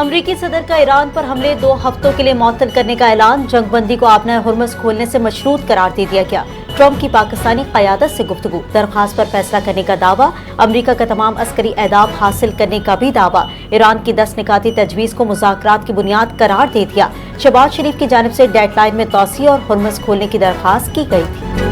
अमरीकी सदर का ईरान पर हमले 2 हफ्तों के लिए मुअत्तल करने का ऐलान। जंग बंदी को आपना हुर्मुज़ खोलने से मशरूत करार दे दिया गया। ट्रंप की पाकिस्तानी क़यादत से गुफ्तगू, दरख्वास्त पर फैसला करने का दावा। अमरीका का तमाम अस्करी अहदाफ हासिल करने का भी दावा। ईरान की 10 निकाती तजवीज़ को मुज़ाकरात की बुनियाद करार दे दिया। शहबाज शरीफ की जानिब से डेडलाइन में तोसी और हुर्मुज़ खोलने की दरख्वास्त की गई थी।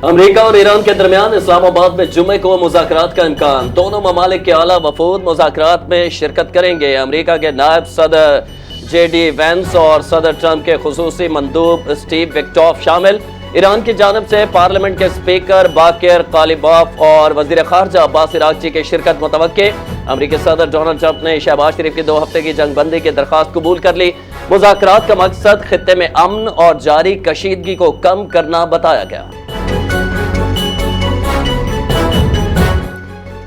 अमरीका और ईरान के दरमियान इस्लामाबाद में जुमे को मुज़ाकरात का इम्कान। दोनों ममालिक के आला वफूद मुज़ाकरात में शिरकत करेंगे। अमरीका के नायब सदर JD वेंस और सदर ट्रंप के खुसूसी मंदूब स्टीव विक्टॉफ शामिल। ईरान की जानिब से पार्लियामेंट के स्पीकर बाकिर कालिबाफ और वज़ीर ख़ारजा अब्बास अराग़ची की शिरकत मुतवक्के। अमरीकी सदर डोनाल्ड ट्रंप ने शहबाज शरीफ की 2 हफ्ते की जंग बंदी की दरख्वास्त कबूल कर ली। मुज़ाकरात का मकसद खित्ते में अमन और जारी कशीदगी को कम करना बताया गया।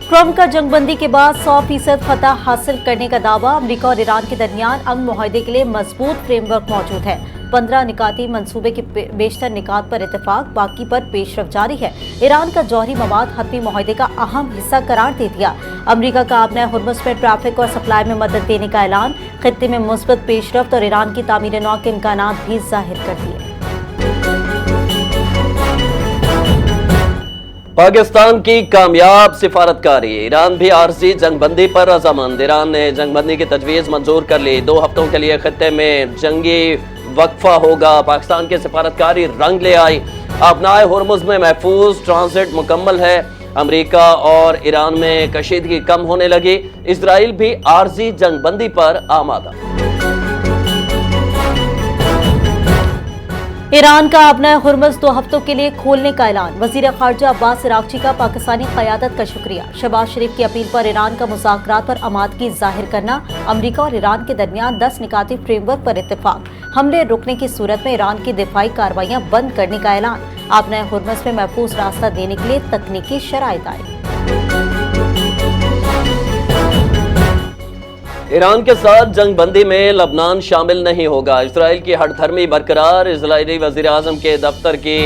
ट्रंप का जंगबंदी के बाद 100% फतह हासिल करने का दावा। अमरीका और ईरान के दरमियान अमन मुआहदे के लिए मजबूत फ्रेमवर्क मौजूद है। 15 निकाती मंसूबे के बेशतर निकात पर इत्तेफाक, बाकी पर पेशरफ जारी है। ईरान का जौहरी मवाद हतमी मुआहदे का अहम हिस्सा करार दे दिया। अमरीका का आपना हुर्मुज़ में ट्रैफिक और सप्लाई में मदद देने का ऐलान। खित्ते में मुस्बत पेशरफ्त और ईरान की तामीर नौ के इम्कानात भी जाहिर कर दिए। पाकिस्तान की कामयाब सिफारतकारी। ईरान भी आरजी जंगबंदी पर रजामंद। ईरान ने जंगबंदी की तजवीज़ मंजूर कर ली। 2 हफ्तों के लिए खित्ते में जंगी वक्फा होगा। पाकिस्तान की सिफारतकारी रंग ले आई। अपनाए हुर्मुज़ में महफूज ट्रांजिट मुकम्मल है। अमरीका और ईरान में कशीदगी कम होने लगी। इजराइल भी आरजी जंगबंदी पर आमादा। ईरान का अपना हुर्मुज़ 2 हफ्तों के लिए खोलने का ऐलान। वज़ीर ख़ारजा अब्बास अराग़ची का पाकिस्तानी क़यादत का शुक्रिया। शहबाज शरीफ की अपील पर ईरान का मुज़ाकरात पर आमादगी जाहिर करना। अमरीका और ईरान के दरमियान 10 निकाती फ्रेमवर्क पर इत्तेफाक। हमले रुकने की सूरत में ईरान की दिफाई कार्रवाइयाँ बंद करने का ऐलान। अपना हुर्मुज़ में महफूज रास्ता देने के लिए तकनीकी शराइत आई। ईरान के साथ जंग बंदी में लबनान शामिल नहीं होगा। इजराइल की हठधर्मी बरकरार। इजरायली वज़ीर आज़म के दफ्तर की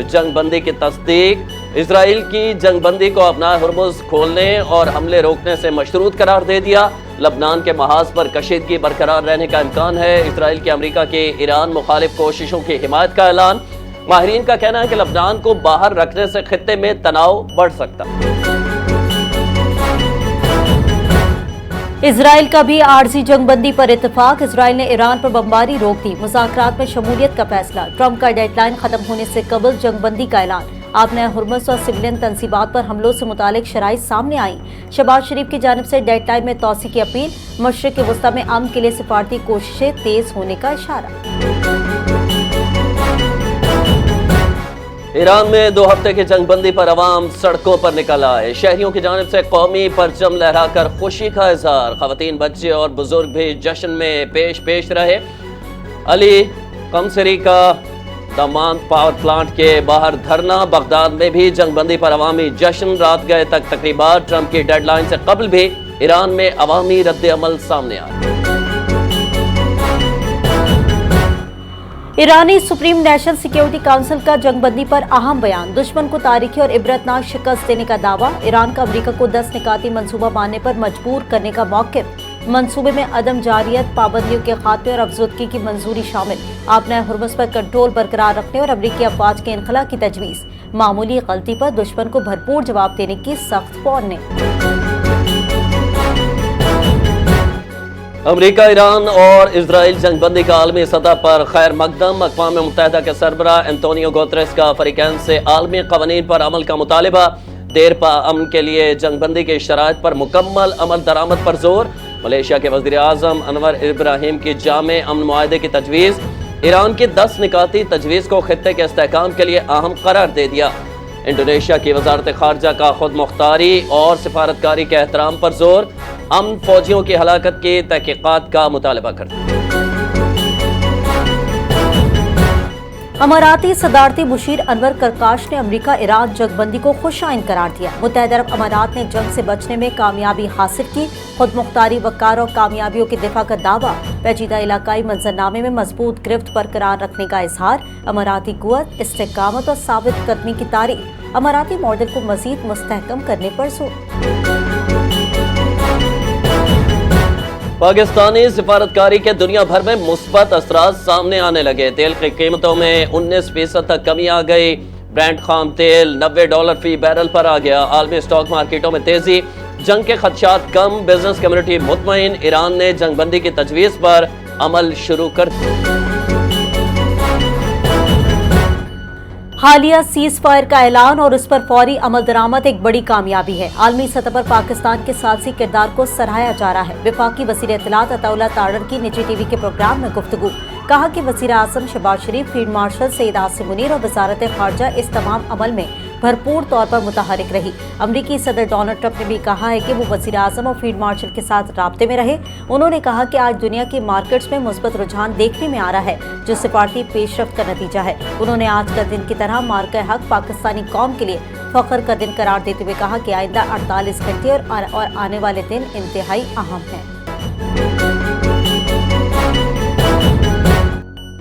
जंग बंदी की तस्दीक। इजराइल की जंग बंदी को अपना हुर्मुज़ खोलने और हमले रोकने से मशरूत करार दे दिया। लबनान के महाज पर कशीदगी बरकरार रहने का इम्कान है। इजराइल की अमरीका की ईरान मुखालिफ कोशिशों की हिमायत का ऐलान। माहिरीन का कहना है कि लबनान को बाहर रखने से खित्ते में तनाव बढ़ सकता है। इजराइल का भी आरजी जंगबंदी पर इत्तेफाक। इजराइल ने ईरान पर बमबारी रोक दी। मुज़ाकरात में शमूलियत का फैसला। ट्रंप का डेडलाइन खत्म होने से कबल जंगबंदी का ऐलान। आपना हुर्मुज़ और सिविलियन तंसीबात पर हमलों से मुतालिक शराइत सामने आई। शहबाज शरीफ की जानिब से डेडलाइन में तोसी की अपील। मशरिक़ वस्ता में अमन के लिए सिफारती कोशिशें तेज होने का इशारा। ईरान में 2 हफ्ते की जंगबंदी पर अवाम सड़कों पर निकल आए। शहरियों की जानिब से कौमी परचम लहराकर खुशी का इजहार। खवातीन, बच्चे और बुजुर्ग भी जश्न में पेश रहे। अली कमसरी का दमान पावर प्लांट के बाहर धरना। बगदाद में भी जंगबंदी पर अवामी जश्न। रात गए तक तकरीबात। ट्रंप की डेडलाइन से कबल भी ईरान में अवामी रद्द अमल सामने आया। ईरानी सुप्रीम नेशनल सिक्योरिटी काउंसिल का जंगबंदी पर अहम बयान। दुश्मन को तारीखी और इबरतनाक शिकस्त देने का दावा। ईरान का अमरीका को 10 निकाती मंसूबा मानने पर मजबूर करने का मौक़िफ़। मंसूबे में अदम जारियत, पाबंदियों के खात्मे और अफजदगी की मंजूरी शामिल। अपना हुर्मुज़ पर कंट्रोल बरकरार रखने और अमरीकी अफवाज के इनखला की तजवीज़। मामूली गलती पर दुश्मन को भरपूर जवाब देने की सख्त वार्निंग। अमरीका, ईरान और इजराइल जंगबंदी का आलमी सतह पर खैर मकदम। अक़वाम मुत्तहिदा के सरबरा एंटोनियो गुतेरेस का अफ्रीकन से आलमी क़वानीन पर अमल का मुतालिबा। देर पा अमन के लिए जंगबंदी के शराइत पर मुकम्मल अमल दरामद पर जोर। मलेशिया के वज़ीर आज़म अनवर इब्राहिम की जामे अमन मुआहदे की तजवीज़। ईरान की 10 निकाती तजवीज़ को खित्ते के इस्तेहकाम के लिए अहम करार दे दिया। इंडोनेशिया की वज़ारत ख़ारजा का खुद मुख्तारी और सिफारतकारी के एहतराम पर जोर। अमन फौजियों की हलाकत की तहक़ीक़ात का मुतालबा करती है। अमाराती सदारती मुशीर अनवर करकाश ने अमरीका ईरान जंगबंदी को खुशाइन करार दिया। मुत्तहिदा अरब अमारात ने जंग से बचने में कामयाबी हासिल की। खुद मुख्तारी, वक़ार और कामयाबियों के दिफा का दावा। पेचीदा इलाकाई मंजरनामे में मजबूत गिरफ्त बरकरार रखने का इजहार। अमाराती कुव्वत, इस्तेकामत और साबित कदमी की तारीफ। अमाराती मॉडल को मजीद मुस्तहकम करने पर जोर। पाकिस्तानी सिफारतकारी के दुनिया भर में मुस्बत असरात सामने आने लगे। तेल की कीमतों में 19% तक कमी आ गई। ब्रेंट खाम तेल $90 फी बैरल पर आ गया। आलमी स्टॉक मार्केटों में तेजी, जंग के खदशात कम, बिजनेस कम्युनिटी मुतमईन। ईरान ने जंग बंदी की तजवीज़ पर अमल शुरू कर दिया। हालिया सीज फायर का ऐलान और उस पर फौरी अमल दरामद एक बड़ी कामयाबी है। आलमी सतह पर पाकिस्तान के सालसी किरदार को सराहा जा रहा है। वफाकी वज़ीर इत्तलात अताउल्लाह तारड़ की निजी टीवी के प्रोग्राम में गुफ्तगू, कहा कि वज़ीर आज़म शहबाज शरीफ, फील्ड मार्शल सईद आसिम मुनीर और वज़ारत ख़ारजा इस तमाम अमल में भरपूर तौर पर मुतहरिक रही। अमरीकी सदर डोनाल्ड ट्रंप ने भी कहा है कि वो वज़ीर आज़म और फील्ड मार्शल के साथ राब्ते में रहे। उन्होंने कहा कि आज दुनिया की मार्केट्स में मुस्बत रुझान देखने में आ रहा है, जो सिफारती पेशरफ्त का नतीजा है। उन्होंने आज का दिन की तरह मार्का हक पाकिस्तानी कौम के लिए फख्र का दिन करार देते हुए कहा कि आइंदा 48 घंटे और आने वाले दिन इंतहाई अहम हैं।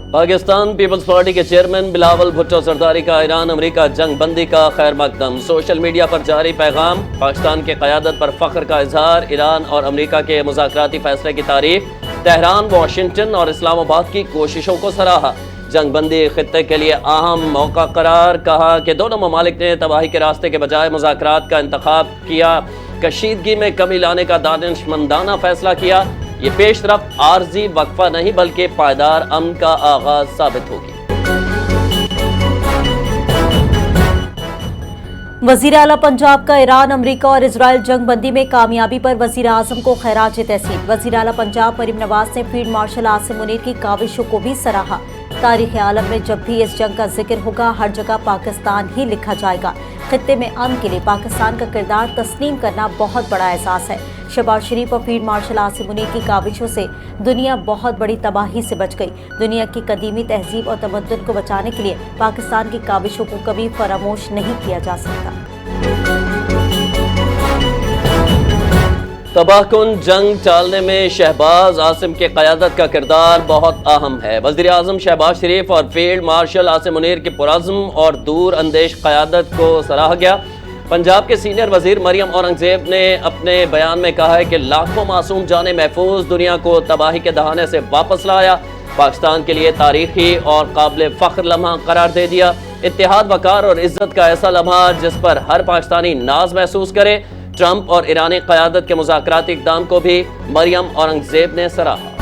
पाकिस्तान पीपल्स पार्टी के चेयरमैन बिलावल भुट्टो सरदारी का ईरान अमेरिका जंग बंदी का खैर मकदम। सोशल मीडिया पर जारी पैगाम, पाकिस्तान के क़यादत पर फ़ख्र का इजहार। ईरान और अमेरिका के मुज़ाकराती फैसले की तारीफ। तेहरान, वाशिंगटन और इस्लामाबाद की कोशिशों को सराहा। जंग बंदी खित्ते के लिए अहम मौका करार। कहा कि दोनों ममालिक ने तबाही के रास्ते के बजाय मुज़ाकरात का इंतखाब किया। कशीदगी में कमी लाने का दानिशमंदाना फैसला किया। ये पेशरफ्त आर्जी वक्फा नहीं बल्कि पायदार अमन का आगाज साबित होगी। वज़ीर आला पंजाब का ईरान, अमरीका और इजराइल जंग बंदी में कामयाबी पर वज़ीर आज़म को खैराज तहसीन। वज़ीर आला पंजाब मरीम नवाज ने फील्ड मार्शल आसिम मुनीर की काविशों को भी सराहा। तारीख़ आलम में जब भी इस जंग का जिक्र होगा, हर जगह पाकिस्तान ही लिखा जाएगा। खित्ते में अमन के लिए पाकिस्तान का किरदार तस्लीम करना बहुत बड़ा एहसास है। शहबाज शरीफ और फील्ड मार्शल आसिम मुनीर की काविशों से दुनिया बहुत बड़ी तबाही से बच गई। दुनिया की कदीमी तहजीब और तमद्दुन को बचाने के लिए पाकिस्तान की काविशों को कभी फरामोश नहीं किया जा सकता। तबाहकुन जंग टालने में शहबाज आसिम के क़यादत का किरदार बहुत अहम है। वज़ीर आज़म शहबाज शरीफ और फील्ड मार्शल आसिम मुनीर की पुरज़्म और दूर अंदेश क़यादत को सराहा गया। पंजाब के सीनियर वज़ीर मरियम औरंगज़ेब ने अपने बयान में कहा है कि लाखों मासूम जाने महफूज दुनिया को तबाही के दहाने से वापस लाया। पाकिस्तान के लिए तारीखी और काबिल फ़ख्र लम्हा करार दे दिया। इत्तेहाद, वक़ार और इज़्ज़त का ऐसा लम्हा जिस पर हर पाकिस्तानी नाज महसूस करे। ट्रंप और ईरानी क़यादत के मुज़ाकराती इक़दाम को भी मरियम औरंगज़ेब ने सराहा।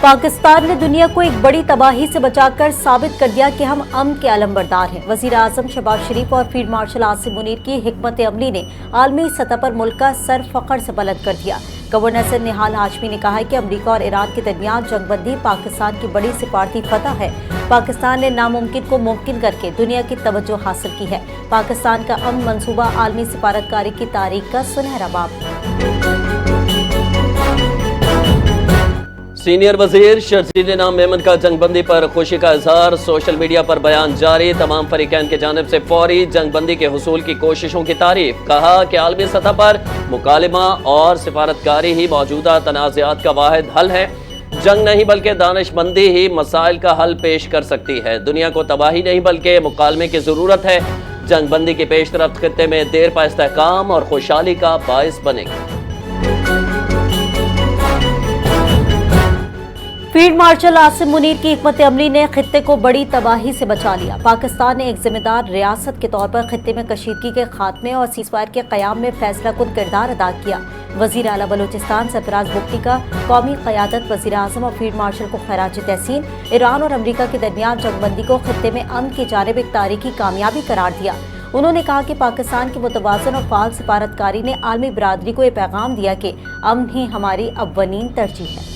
पाकिस्तान ने दुनिया को एक बड़ी तबाही से बचाकर साबित कर दिया कि हम अमन के अलमबरदार हैं। वज़ीर आज़म शहबाज शरीफ और फील्ड मार्शल आसिम मुनीर की हिकमत अमली ने आलमी सतह पर मुल्क का सर फ़ख्र से बुलंद कर दिया। गवर्नर सर निहाल हाशमी ने कहा है कि अमेरिका और ईरान के दरमियान जंगबंदी पाकिस्तान की बड़ी सिफारती फतह है। पाकिस्तान ने नामुमकिन को मुमकिन करके दुनिया की तवज्जो हासिल की है। पाकिस्तान का अमन मंसूबा आलमी सिफारतकारी की तारीख का सुनहरा बाब। सीनियर वजीर शर्जील नाम मेमन का जंगबंदी पर खुशी का इजहार। सोशल मीडिया पर बयान जारी। तमाम फरीकैन की जानिब से फौरी जंगबंदी के हुसूल की कोशिशों की तारीफ। कहा कि आलमी सतह पर मुकालमा और सिफारतकारी ही मौजूदा तनाज़ात का वाहिद हल है। जंग नहीं बल्कि दानिशमंदी ही मसाइल का हल पेश कर सकती है। दुनिया को तबाही नहीं बल्कि मुकालमे की ज़रूरत है। जंगबंदी की पेशरफ्त खित्ते में देर पा इस्तेहकाम और खुशहाली का बाइस बनेगी। फील्ड मार्शल आसिम मुनीर की हिकमत अमली ने खित्ते को बड़ी तबाही से बचा लिया। पाकिस्तान ने एक जिम्मेदार रियासत के तौर पर खित्ते में कशीदगी के खात्मे और सीज़फायर के क़याम में फैसला कुन किरदार अदा किया। वज़ीर आला बलूचिस्तान सरफराज बुगटी का कौमी क़यादत, वज़ीर आज़म और फील्ड मार्शल को खैराज तहसीन। ईरान और अमरीका के दरमियान जंगबंदी को खित्ते में अमन की जानिब एक तारीखी कामयाबी करार दिया। उन्होंने कहा कि पाकिस्तान की मुतवाज़न और फ़ाल सिफारतकारी ने आलमी बरादरी को ये पैगाम दिया कि अमन ही हमारी अव्वलीन तरजीह है।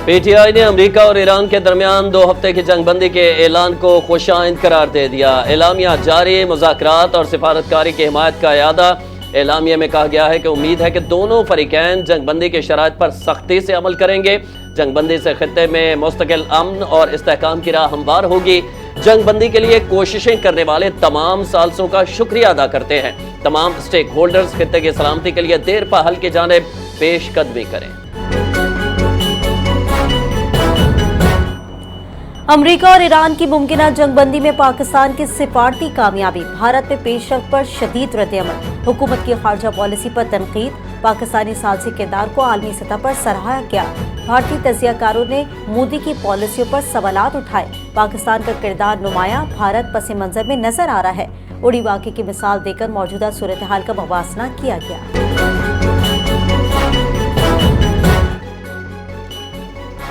पीटीआई ने अमेरिका और ईरान के दरमियान 2 हफ्ते की जंगबंदी के ऐलान को खुशाइंद करार दे दिया। एलामिया जारी, मुज़ाकरात और सिफारतकारी की हिमायत का इरादा। एलामिया में कहा गया है कि उम्मीद है कि दोनों फरीकैन जंगबंदी के शराइत पर सख्ती से अमल करेंगे। जंगबंदी से खित्ते में मुस्तकिल अमन और इस्तेहकाम की राह हमवार होगी। जंगबंदी के लिए कोशिशें करने वाले तमाम सालसों का शुक्रिया अदा करते हैं। तमाम स्टेक होल्डर्स खित्ते की सलामती के लिए देर पा हल की जानिब पेश कदमी करें। अमेरिका और ईरान की मुमकिना जंगबंदी में पाकिस्तान की सिफारती कामयाबी, भारत में पेशरफ्त पर शदीद रद्द-ए-अमल, हुकूमत की खारजा पॉलिसी पर तनकीद, पाकिस्तानी सालसी किरदार को आलमी सतह पर सराहा गया। भारतीय तजियाकारों ने मोदी की पॉलिसियों पर सवालात उठाए, पाकिस्तान का किरदार नुमाया, भारत पस मंजर में नजर आ रहा है। उड़ी वाक़े की मिसाल देकर मौजूदा सूरत हाल का मुवाजना किया गया।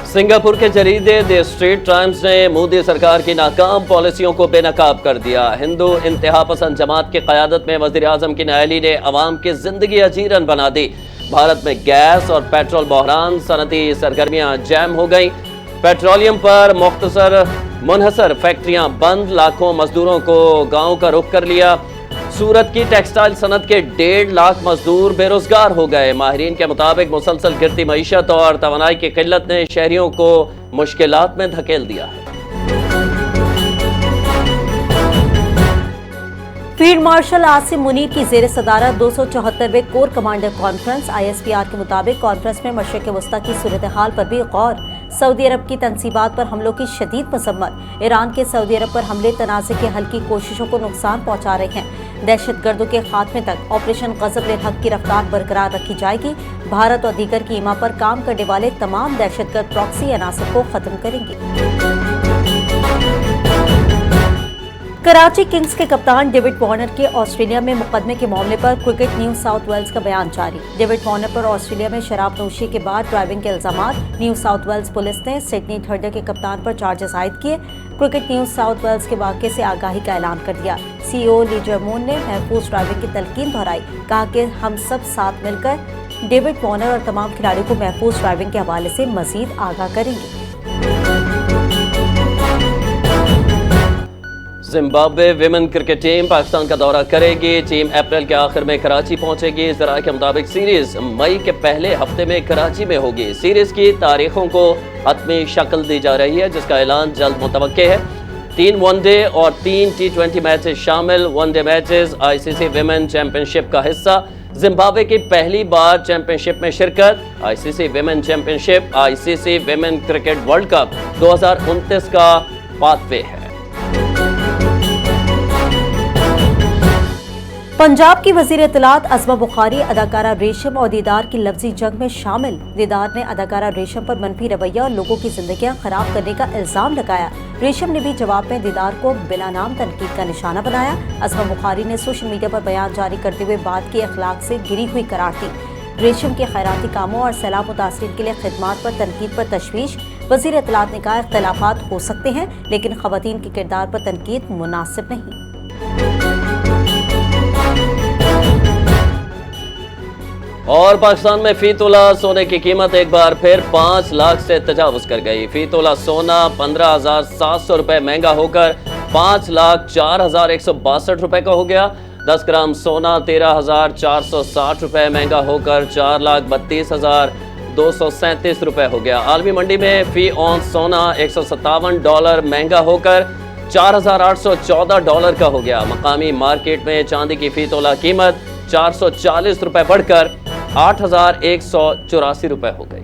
सिंगापुर के जरीदे द स्ट्रीट टाइम्स ने मोदी सरकार की नाकाम पॉलिसियों को बेनकाब कर दिया। हिंदू इंतहा पसंद जमात की क़यादत में वज़ीर आज़म की नाअहली ने अवाम की जिंदगी अजीरन बना दी। भारत में गैस और पेट्रोल बहरान, सनती सरगर्मियां जैम हो गई, पेट्रोलियम पर मुनहसर फैक्ट्रियां बंद, लाखों मजदूरों को गाँव का रुख कर लिया। सूरत की टेक्सटाइल सनत के 1.5 लाख मजदूर बेरोजगार हो गए। माहिरीन के मुताबिक मुसलसल गिरती मईशत और तवानाई की किल्लत ने शहरियों को मुश्किलात में धकेल दिया है। फील्ड मार्शल आसिम मुनीर की ज़ेर सदारत 274वें कोर कमांडर कॉन्फ्रेंस। ISPR के मुताबिक कॉन्फ्रेंस में मशरिक़ वस्ता की सूरत हाल पर भी गौर, सऊदी अरब की तनसीबात पर हमलों की शदीद मसम्मत, ईरान के सऊदी अरब पर हमले तनाज़े के हल की कोशिशों को नुकसान पहुँचा रहे हैं, दहशतगर्दों के खात्मे तक ऑपरेशन ग़ज़ब लिल हक़ की रफ्तार बरकरार रखी जाएगी, भारत और दीगर की ईमा पर काम करने वाले तमाम दहशतगर्द प्रॉक्सी अनासर को ख़त्म करेंगे। कराची किंग्स के कप्तान डेविड वार्नर के ऑस्ट्रेलिया में मुकदमे के मामले पर क्रिकेट न्यू साउथ वेल्स का बयान जारी। डेविड वार्नर पर ऑस्ट्रेलिया में शराब नोशी के बाद ड्राइविंग के इल्जामात, न्यू साउथ वेल्स पुलिस ने सिडनी थर्डर के कप्तान पर चार्जेस आयद किए। क्रिकेट न्यू साउथ वेल्स के वाक़े से आगाही का ऐलान कर दिया। CEO ली जर्मोन ने महफूज ड्राइविंग की तलकीन दोहराई, कहा कि हम सब साथ मिलकर डेविड वार्नर और तमाम खिलाड़ियों को महफूज ड्राइविंग के हवाले से मजीद आगाह करेंगे। Zimbabwe women cricket team Pakistan का दौरा करेगी। टीम अप्रैल के आखिर में कराची पहुंचेगी। ज़राए के मुताबिक सीरीज मई के पहले हफ्ते में कराची में होगी। सीरीज की तारीखों को हतमी शक्ल दी जा रही है, जिसका ऐलान जल्द मुतवक्के है। 3 वनडे और 3 T20 मैचेस शामिल। One day matches ICC women championship का हिस्सा। जिम्बाब्वे की पहली बार चैंपियनशिप में शिरकत। ICC women championship ICC women cricket world cup 2029 का पाथवे है। पंजाब की वजीर इत्तलात अज़मा बुखारी अदाकारा रेशम और दीदार की लफ्जी जंग में शामिल। दीदार ने अदाकारा रेशम पर मनफी रवैया और लोगों की जिंदगियां खराब करने का इल्जाम लगाया। रेशम ने भी जवाब में दीदार को बिला नाम तनकीद का निशाना बनाया। अज़मा बुखारी ने सोशल मीडिया पर बयान जारी करते हुए बात की अखलाक से गिरी हुई करार दी। रेशम के खैराती कामों और सैलाब मुतासरीन के लिए खिदमात पर तनकीद पर तशवीश। वजीर इत्तलात ने कहा, इख्तलाफात हो सकते हैं लेकिन खवातीन के किरदार पर तनकीद मुनासिब नहीं। और पाकिस्तान में फी तोला सोने की कीमत एक बार फिर 5 लाख से तजावुज कर गई। फी तोला सोना 15,700 रुपए महंगा होकर 5,04,162 रुपए का हो गया। 10 ग्राम सोना 13,460 रुपए महंगा होकर 4,32,237 रुपए हो गया। आलमी मंडी में फी औंस सोना $157 महंगा होकर $4,814 का हो गया। मकामी मार्केट में चांदी की फी तोला कीमत 440 रुपए बढ़कर 8,184 रुपए हो गई।